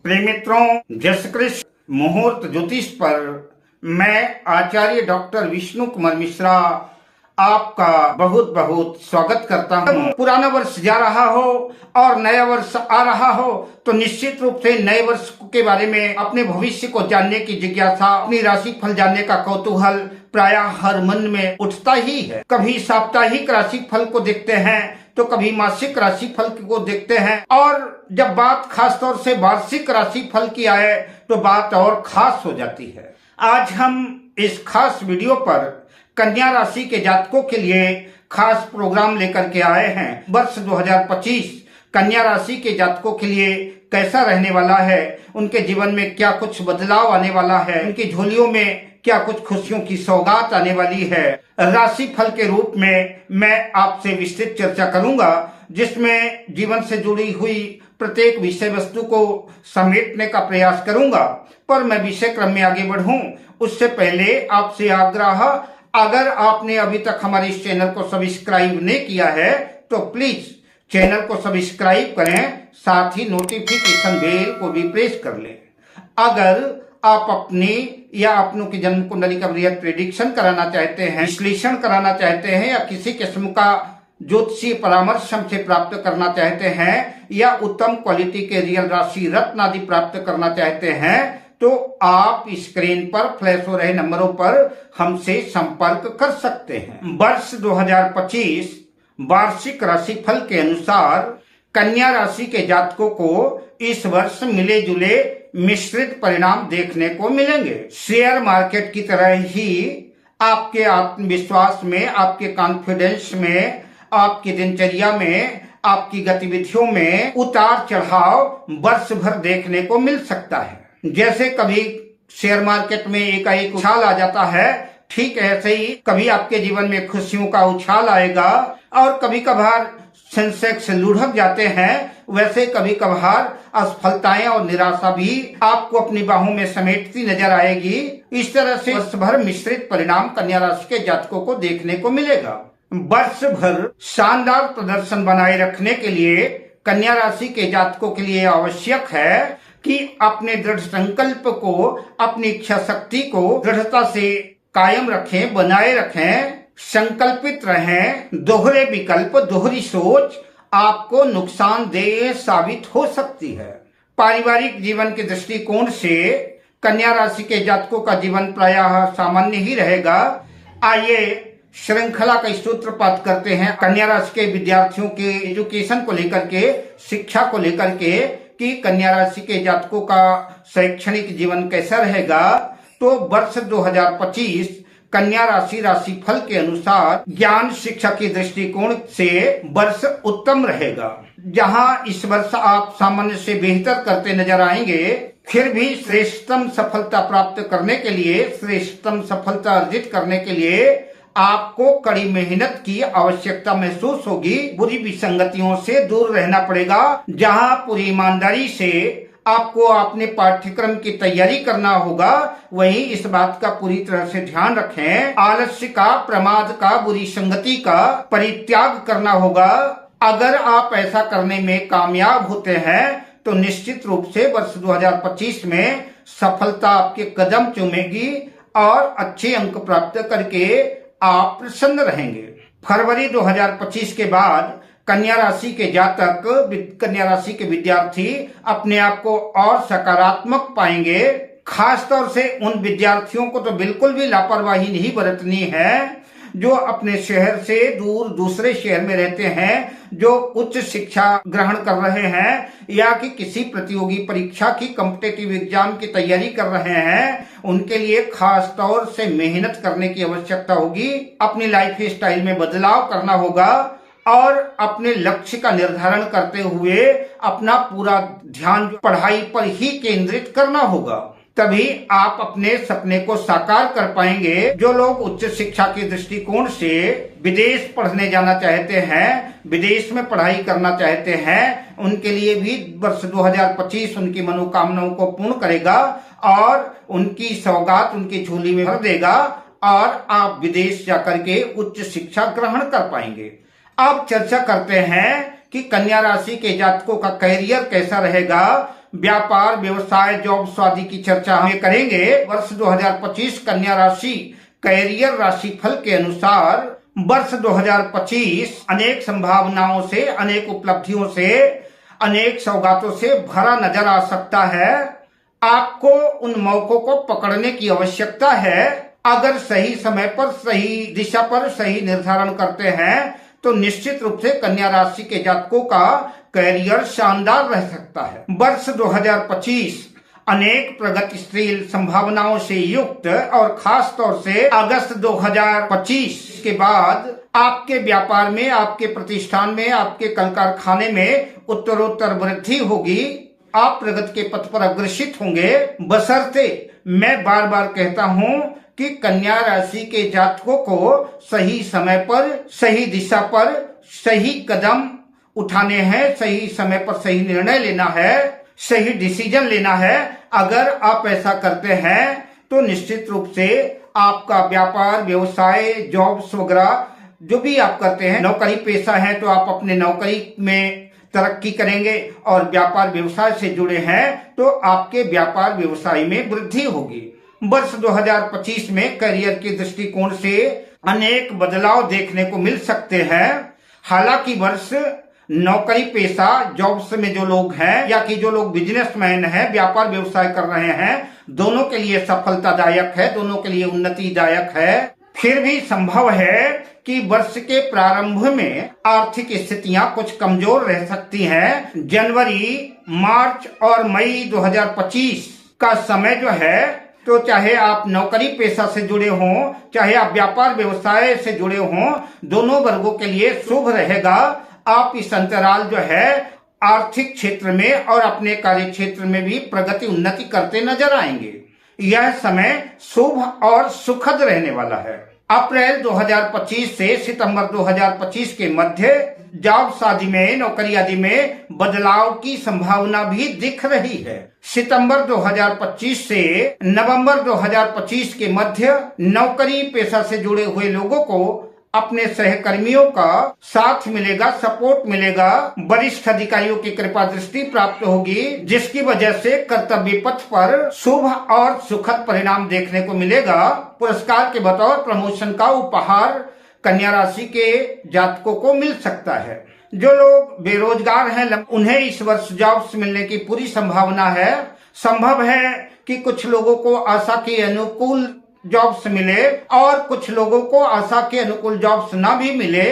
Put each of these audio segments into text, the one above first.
प्रिय मित्रों, जय श्री कृष्ण। मुहूर्त ज्योतिष पर मैं आचार्य डॉक्टर विष्णु कुमार मिश्रा आपका बहुत बहुत स्वागत करता हूँ। पुराना वर्ष जा रहा हो और नया वर्ष आ रहा हो तो निश्चित रूप से नए वर्ष के बारे में अपने भविष्य को जानने की जिज्ञासा, अपनी राशि फल जानने का कौतूहल प्रायः हर मन में उठता ही है। कभी साप्ताहिक राशि फल को देखते हैं तो कभी मासिक राशि फल को देखते हैं, और जब बात खास तौर से वार्षिक राशि फल की आए तो बात और खास हो जाती है। आज हम इस खास वीडियो पर कन्या राशि के जातकों के लिए खास प्रोग्राम लेकर के आए हैं। वर्ष 2025 कन्या राशि के जातकों के लिए कैसा रहने वाला है, उनके जीवन में क्या कुछ बदलाव आने वाला है, उनकी झोलियों में क्या कुछ खुशियों की सौगात आने वाली है। राशि फल के रूप में मैं आपसे विस्तृत चर्चा करूंगा, जिसमें जीवन से जुड़ी हुई प्रत्येक विषय वस्तु को समेटने का प्रयास करूंगा। पर मैं विषय क्रम में आगे बढ़ूं उससे पहले आपसे आग्रह, अगर आपने अभी तक हमारे इस चैनल को सब्सक्राइब नहीं किया है तो प्लीज चैनल को सब्सक्राइब करें, साथ ही नोटिफिकेशन बेल को भी प्रेस कर लें। अगर आप अपनी या अपनों की जन्म कुंडली का बृहद प्रेडिक्शन कराना चाहते हैं, विश्लेषण कराना चाहते हैं, या किसी किस्म का ज्योतिषीय परामर्श हमसे प्राप्त करना चाहते हैं, या उत्तम क्वालिटी के रियल राशि रत्न आदि प्राप्त करना चाहते हैं, तो आप स्क्रीन पर फ्लैश हो रहे नंबरों पर हमसे संपर्क कर सकते हैं। वर्ष 2025 वार्षिक राशिफल के अनुसार कन्या राशि के जातकों को इस वर्ष मिले जुले मिश्रित परिणाम देखने को मिलेंगे। शेयर मार्केट की तरह ही आपके आत्मविश्वास में, आपके कॉन्फिडेंस में, आपकी दिनचर्या में, आपकी गतिविधियों में उतार चढ़ाव वर्ष भर देखने को मिल सकता है। जैसे कभी शेयर मार्केट में एकाएक उछाल आ जाता है, ठीक ऐसे ही कभी आपके जीवन में खुशियों का उछाल आएगा, और कभी कभार सेंसेक्स लुढ़क जाते हैं, वैसे कभी कभार असफलताएं और निराशा भी आपको अपनी बाहों में समेटती नजर आएगी। इस तरह से वर्ष भर मिश्रित परिणाम कन्या राशि के जातकों को देखने को मिलेगा। वर्ष भर शानदार प्रदर्शन बनाए रखने के लिए कन्या राशि के जातकों के लिए आवश्यक है कि अपने दृढ़ संकल्प को, अपनी इच्छा शक्ति को दृढ़ता से कायम रखें, बनाए रखें, संकल्पित रहें। दोहरे विकल्प, दोहरी सोच आपको नुकसानदेह साबित हो सकती है। पारिवारिक जीवन के दृष्टिकोण से कन्या राशि के जातकों का जीवन प्रायः सामान्य ही रहेगा। आइए श्रृंखला का सूत्रपात करते हैं कन्या राशि के विद्यार्थियों के एजुकेशन को लेकर के, शिक्षा को लेकर के, कि कन्या राशि के जातकों का शैक्षणिक जीवन कैसा रहेगा। तो वर्ष 2025 कन्या राशि राशिफल के अनुसार ज्ञान शिक्षा के दृष्टिकोण से वर्ष उत्तम रहेगा। जहां इस वर्ष आप सामान्य से बेहतर करते नजर आएंगे, फिर भी श्रेष्ठतम सफलता प्राप्त करने के लिए, श्रेष्ठतम सफलता अर्जित करने के लिए आपको कड़ी मेहनत की आवश्यकता महसूस होगी। बुरी विसंगतियों से दूर रहना पड़ेगा। जहां पूरी ईमानदारी से आपको अपने पाठ्यक्रम की तैयारी करना होगा, वहीं इस बात का पूरी तरह से ध्यान रखें, आलस्य का, प्रमाद का, बुरी संगति का परित्याग करना होगा। अगर आप ऐसा करने में कामयाब होते हैं तो निश्चित रूप से वर्ष 2025 में सफलता आपके कदम चूमेगी और अच्छे अंक प्राप्त करके आप प्रसन्न रहेंगे। फरवरी 2025 के बाद कन्या राशि के जातक, कन्या राशि के विद्यार्थी अपने आप को और सकारात्मक पाएंगे। खास तौर से उन विद्यार्थियों को तो बिल्कुल भी लापरवाही नहीं बरतनी है जो अपने शहर से दूर दूसरे शहर में रहते हैं, जो उच्च शिक्षा ग्रहण कर रहे हैं या कि किसी प्रतियोगी परीक्षा की, कॉम्पिटिटिव एग्जाम की तैयारी कर रहे हैं। उनके लिए खास तौर से मेहनत करने की आवश्यकता होगी। अपनी लाइफ स्टाइल में बदलाव करना होगा और अपने लक्ष्य का निर्धारण करते हुए अपना पूरा ध्यान पढ़ाई पर ही केंद्रित करना होगा। तभी आप अपने सपने को साकार कर पाएंगे। जो लोग उच्च शिक्षा के दृष्टिकोण से विदेश पढ़ने जाना चाहते हैं, विदेश में पढ़ाई करना चाहते हैं, उनके लिए भी वर्ष 2025 उनकी मनोकामनाओं को पूर्ण करेगा और उनकी सौगात उनकी झोली में भर देगा और आप विदेश जाकर के उच्च शिक्षा ग्रहण कर पाएंगे। अब चर्चा करते हैं कि कन्या राशि के जातकों का कैरियर कैसा रहेगा। व्यापार, व्यवसाय, जॉब आदि की चर्चा हम करेंगे। वर्ष 2025 कन्या राशि कैरियर राशि फल के अनुसार वर्ष 2025 अनेक संभावनाओं से, अनेक उपलब्धियों से, अनेक सौगातों से भरा नजर आ सकता है। आपको उन मौकों को पकड़ने की आवश्यकता है। अगर सही समय पर, सही दिशा पर सही निर्धारण करते हैं तो निश्चित रूप से कन्या राशि के जातकों का करियर शानदार रह सकता है। वर्ष 2025 अनेक प्रगतिशील संभावनाओं से युक्त और खास तौर से अगस्त 2025 के बाद आपके व्यापार में, आपके प्रतिष्ठान में, आपके कल कारखाने में उत्तरोत्तर वृद्धि होगी। आप प्रगति के पथ पर अग्रसित होंगे, बशर्ते मैं बार बार कहता हूं कि कन्या राशि के जातकों को सही समय पर, सही दिशा पर सही कदम उठाने हैं, सही समय पर सही निर्णय लेना है, सही डिसीजन लेना है। अगर आप ऐसा करते हैं तो निश्चित रूप से आपका व्यापार, व्यवसाय, जॉब्स वगैरह जो भी आप करते हैं, नौकरी पेशा है तो आप अपने नौकरी में तरक्की करेंगे, और व्यापार व्यवसाय से जुड़े हैं तो आपके व्यापार व्यवसाय में वृद्धि होगी। वर्ष 2025 में करियर के दृष्टिकोण से अनेक बदलाव देखने को मिल सकते हैं। हालांकि वर्ष नौकरी पेशा, जॉब्स में जो लोग हैं या कि जो लोग बिजनेसमैन हैं, व्यापार व्यवसाय कर रहे हैं, दोनों के लिए सफलतादायक है, दोनों के लिए उन्नतिदायक है। फिर भी संभव है कि वर्ष के प्रारंभ में आर्थिक स्थितियां कुछ कमजोर रह सकती हैं। जनवरी, मार्च और मई 2025 का समय जो है, तो चाहे आप नौकरी पेशा से जुड़े हों, चाहे आप व्यापार व्यवसाय से जुड़े हों, दोनों वर्गों के लिए शुभ रहेगा। आप इस अंतराल जो है आर्थिक क्षेत्र में और अपने कार्य क्षेत्र में भी प्रगति, उन्नति करते नजर आएंगे। यह समय शुभ और सुखद रहने वाला है। अप्रैल 2025 से सितंबर 2025 के मध्य जॉब्स आदि में, नौकरी आदि में बदलाव की संभावना भी दिख रही है। सितंबर 2025 से नवंबर 2025 के मध्य नौकरी पेशा से जुड़े हुए लोगों को अपने सहकर्मियों का साथ मिलेगा, सपोर्ट मिलेगा, वरिष्ठ अधिकारियों की कृपा दृष्टि प्राप्त होगी, जिसकी वजह से कर्तव्य पथ पर शुभ और सुखद परिणाम देखने को मिलेगा। पुरस्कार के बतौर प्रमोशन का उपहार कन्या राशि के जातकों को मिल सकता है। जो लोग बेरोजगार हैं, उन्हें इस वर्ष जॉब्स मिलने की पूरी संभावना है। संभव है कि कुछ लोगों को आशा के अनुकूल जॉब्स मिले और कुछ लोगों को आशा के अनुकूल जॉब्स ना भी मिले।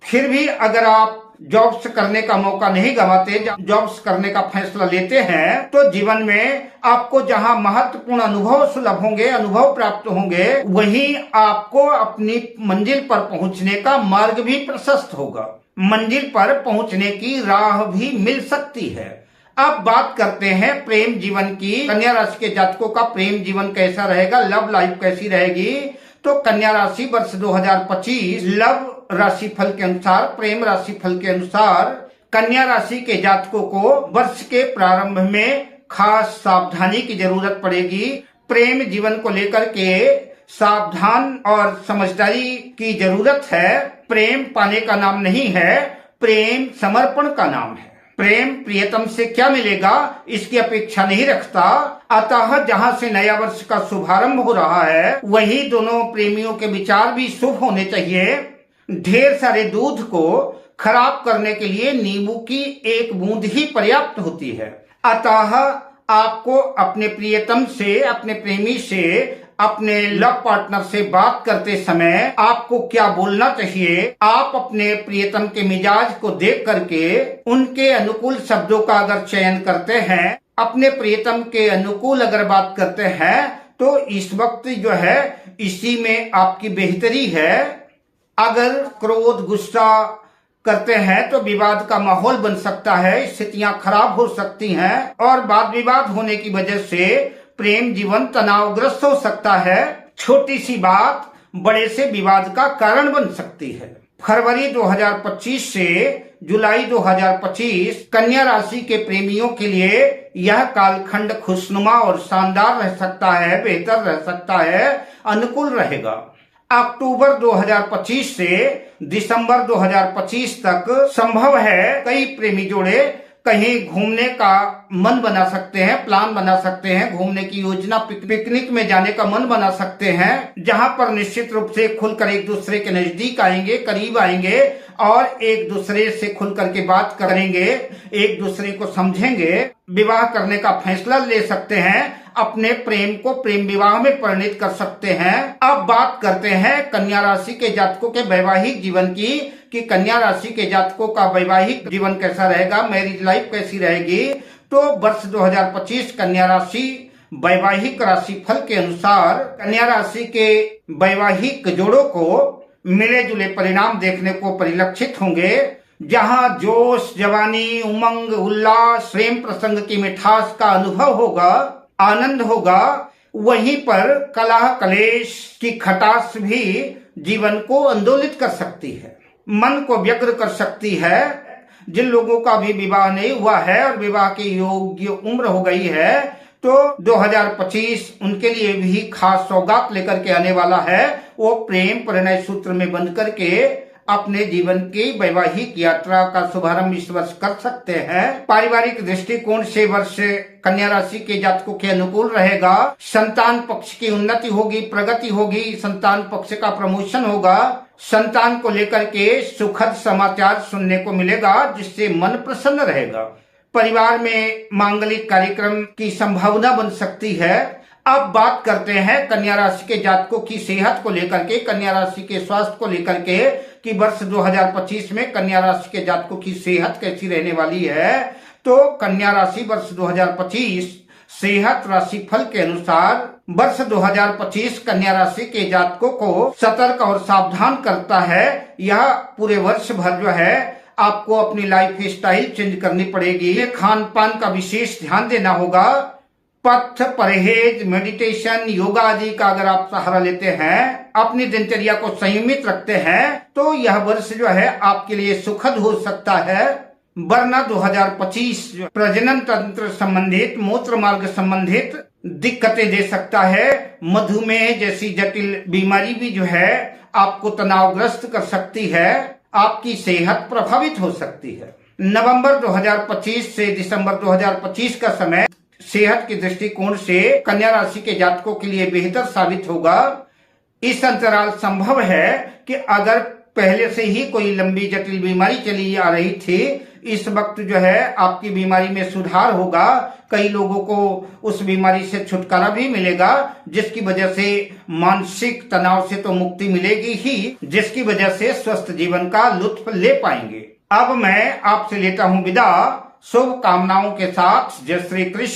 फिर भी अगर आप जॉब्स करने का मौका नहीं गंवाते, जॉब्स करने का फैसला लेते हैं, तो जीवन में आपको जहां महत्वपूर्ण अनुभव सुलभ होंगे, अनुभव प्राप्त होंगे, वहीं आपको अपनी मंजिल पर पहुंचने का मार्ग भी प्रशस्त होगा। मंजिल पर पहुंचने की राह भी मिल सकती है। अब बात करते हैं प्रेम जीवन की। कन्या राशि के जातकों का प्रेम जीवन कैसा रहेगा, लव लाइफ कैसी रहेगी? तो कन्या राशि वर्ष 2025 लव राशि फल के अनुसार, प्रेम राशि फल के अनुसार कन्या राशि के जातकों को वर्ष के प्रारंभ में खास सावधानी की जरूरत पड़ेगी। प्रेम जीवन को लेकर के सावधान और समझदारी की जरूरत है। प्रेम पाने का नाम नहीं है, प्रेम समर्पण का नाम है। प्रेम प्रियतम से क्या मिलेगा इसकी अपेक्षा नहीं रखता। अतः जहां से नया वर्ष का शुभारंभ हो रहा है, वही दोनों प्रेमियों के विचार भी शुभ होने चाहिए। ढेर सारे दूध को खराब करने के लिए नींबू की एक बूंद ही पर्याप्त होती है। अतः आपको अपने प्रियतम से, अपने प्रेमी से, अपने लव पार्टनर से बात करते समय आपको क्या बोलना चाहिए, आप अपने प्रियतम के मिजाज को देख करके उनके अनुकूल शब्दों का अगर चयन करते हैं, अपने प्रियतम के अनुकूल अगर बात करते हैं, तो इस वक्त जो है इसी में आपकी बेहतरी है। अगर क्रोध, गुस्सा करते हैं तो विवाद का माहौल बन सकता है, स्थितियां खराब हो सकती हैं और वाद विवाद होने की वजह से प्रेम जीवन तनावग्रस्त हो सकता है। छोटी सी बात बड़े से विवाद का कारण बन सकती है। फरवरी 2025 से जुलाई 2025 कन्या राशि के प्रेमियों के लिए यह कालखंड खुशनुमा और शानदार रह सकता है, बेहतर रह सकता है, अनुकूल रहेगा। अक्टूबर 2025 से दिसंबर 2025 तक संभव है कई प्रेमी जोड़े कहीं घूमने का मन बना सकते हैं, प्लान बना सकते हैं, घूमने की योजना, पिकनिक में जाने का मन बना सकते हैं, जहां पर निश्चित रूप से खुलकर एक दूसरे के नजदीक आएंगे, करीब आएंगे और एक दूसरे से खुल करके बात करेंगे, एक दूसरे को समझेंगे, विवाह करने का फैसला ले सकते हैं, अपने प्रेम को प्रेम विवाह में परिणित कर सकते हैं। अब बात करते हैं कन्या राशि के जातकों के वैवाहिक जीवन की, कि कन्या राशि के जातकों का वैवाहिक जीवन कैसा रहेगा, मैरिज लाइफ कैसी रहेगी। तो वर्ष 2025 कन्या राशि वैवाहिक राशि फल के अनुसार कन्या राशि के वैवाहिक जोड़ों को मिले जुले परिणाम देखने को परिलक्षित होंगे, जहां जोश, जवानी, उमंग, उल्लास, प्रेम प्रसंग की मिठास का अनुभव होगा, आनंद होगा। वहीं पर कलह कलेश की खटास भी जीवन को आंदोलित कर सकती है, मन को व्यग्र कर सकती है। जिन लोगों का भी विवाह नहीं हुआ है और विवाह की योग्य उम्र हो गई है, तो 2025 उनके लिए भी खास सौगात लेकर के आने वाला है। वो प्रेम परिणय सूत्र में बंध करके अपने जीवन की वैवाहिक यात्रा का शुभारंभ इस वर्ष कर सकते हैं। पारिवारिक दृष्टिकोण से वर्ष कन्या राशि के जातकों के अनुकूल रहेगा। संतान पक्ष की उन्नति होगी, प्रगति होगी, संतान पक्ष का प्रमोशन होगा। संतान को लेकर के सुखद समाचार सुनने को मिलेगा, जिससे मन प्रसन्न रहेगा। परिवार में मांगलिक कार्यक्रम की संभावना बन सकती है। अब बात करते हैं कन्या राशि के जातकों की सेहत को लेकर के, कन्या राशि के स्वास्थ्य को लेकर के, कि वर्ष 2025 में कन्या राशि के जातकों की सेहत कैसी रहने वाली है। तो कन्या राशि वर्ष 2025 सेहत राशि फल के अनुसार वर्ष 2025 कन्या राशि के जातकों को सतर्क और सावधान करता है। यह पूरे वर्ष भर जो है आपको अपनी लाइफ स्टाइल चेंज करनी पड़ेगी। खान पान का विशेष ध्यान देना होगा। पथ, परहेज, मेडिटेशन, योगा आदि का अगर आप सहारा लेते हैं, अपनी दिनचर्या को संयमित रखते हैं, तो यह वर्ष जो है आपके लिए सुखद हो सकता है। वरना 2025 प्रजनन तंत्र संबंधित, मूत्र मार्ग संबंधित दिक्कतें दे सकता है। मधुमेह जैसी जटिल बीमारी भी जो है आपको तनावग्रस्त कर सकती है, आपकी सेहत प्रभावित हो सकती है। नवंबर 2025 से दिसंबर 2025 का समय सेहत के दृष्टिकोण से कन्या राशि के जातकों के लिए बेहतर साबित होगा। इस अंतराल संभव है कि अगर पहले से ही कोई लंबी जटिल बीमारी चली आ रही थी, इस वक्त जो है आपकी बीमारी में सुधार होगा। कई लोगों को उस बीमारी से छुटकारा भी मिलेगा, जिसकी वजह से मानसिक तनाव से तो मुक्ति मिलेगी ही, जिसकी वजह से स्वस्थ जीवन का लुत्फ ले पाएंगे। अब मैं आपसे लेता हूं विदा, शुभ कामनाओं के साथ। जय श्री कृष्ण।